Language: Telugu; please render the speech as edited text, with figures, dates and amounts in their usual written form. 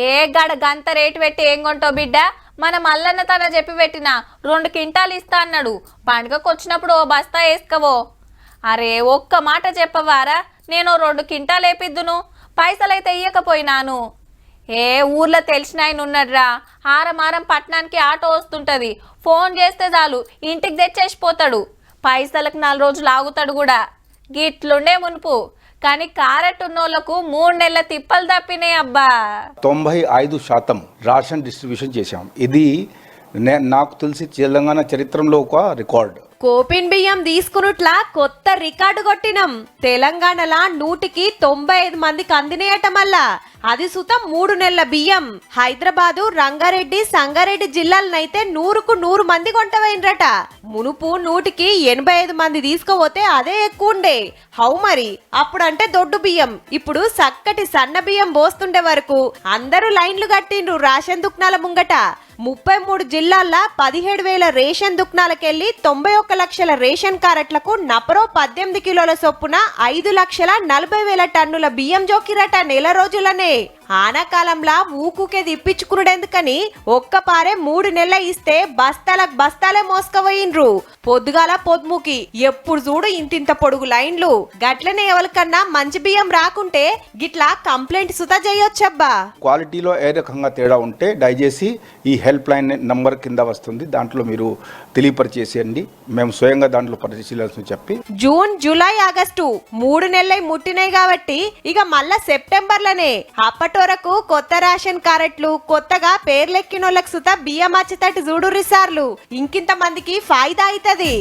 ఏ గడ గంత రేటు పెట్టి ఏం కొంటావు బిడ్డ? మన మల్లన్న తన చెప్పి పెట్టిన 2 క్వింటాలు ఇస్తా అన్నాడు. పండుగకు వచ్చినప్పుడు ఓ బస్తా వేసుకోవో. అరే ఒక్క మాట చెప్పవారా, నేను 2 క్వింటాలు వేపిద్దును, పైసలైతే ఇయ్యకపోయినాను. ఏ ఊర్లో తెలిసిన ఆయన ఉన్నాడ్రా, ఆరం పట్టణానికి ఆటో వస్తుంటది, ఫోన్ చేస్తే చాలు ఇంటికి తెచ్చేసిపోతాడు. పైసలకు 4 రోజులు ఆగుతాడు కూడా. గిట్లుండే మునుపు, కానీ కారెట్ ఉన్నోళ్లకు 3 నెలల తిప్పలు తప్పినాయి అబ్బా. 95% రేషన్ డిస్ట్రిబ్యూషన్ చేశాం. ఇది నాకు తెలిసి తెలంగాణ చరిత్రలో ఒక రికార్డ్. కోపిన్ బియ్యం తీసుకున్నట్లా కొత్త రికార్డు కొట్టినం. తెలంగాణలో 195 మందికి అందినేయటం వల్ల అది సుతం 3 నెలల బియ్యం. హైదరాబాదు, రంగారెడ్డి, సంగారెడ్డి జిల్లాలనైతే 100కు 100 మంది కొంటవైనరట. మునుపు 100కి 85 మంది తీసుకుపోతే అదే ఎక్కువ ఉండే. హౌ మరి అప్పుడంటే దొడ్డు బియ్యం, ఇప్పుడు చక్కటి సన్న బియ్యం పోస్తుండే వరకు అందరూ లైన్లు కట్టిండ్రు రేషన్ దుకాణాల ముంగట. 33 జిల్లాల్లో 17,000 రేషన్ దుకాణాలకెళ్లి 91 లక్షల రేషన్ కారెట్లకు నపరో 18 కిలోల చొప్పున 5,40,000 టన్నుల బియ్యం జోకిరట నెల రోజులనే. ఆనాకాలంలా ఊకుకే తిప్పించుకునేందుకని ఒక్కపారే 3 నెలల ఇస్తే బస్తాలే మోసుకపోయిండ్రు. పొద్దుగాల పొద్దుముకి ఎప్పుడు చూడు ఇంతింత పొడుగు లైన్లు. గట్లనే ఎవరికన్నా మంచి బియ్యం రాకుంటే గిట్లా కంప్లైంట్ సుతా చేయొచ్చబ్బా. క్వాలిటీలో ఏ రకంగా తేడా ఉంటే దయచేసి ఈ హెల్ప్ లైన్ నంబర్ కింద వస్తుంది, దాంట్లో మీరు తెలియపరిచేసేయండి. మేము స్వయంగా దాంట్లో పరిశీలించి చెప్పి. జూన్, జూలై, ఆగస్టు 3 నెలలై ముట్టినాయి కాబట్టి ఇక మళ్ళా సెప్టెంబర్లనే అప్పటి వరకు కొత్త రేషన్ కారెట్లు, కొత్తగా పేర్లెక్కినోళ్ళకి సుతా బియ్యం వచ్చేటట్టు చూడు రిసార్లు. ఇంకింత మందికి ఫాయిదా అవుతుంది.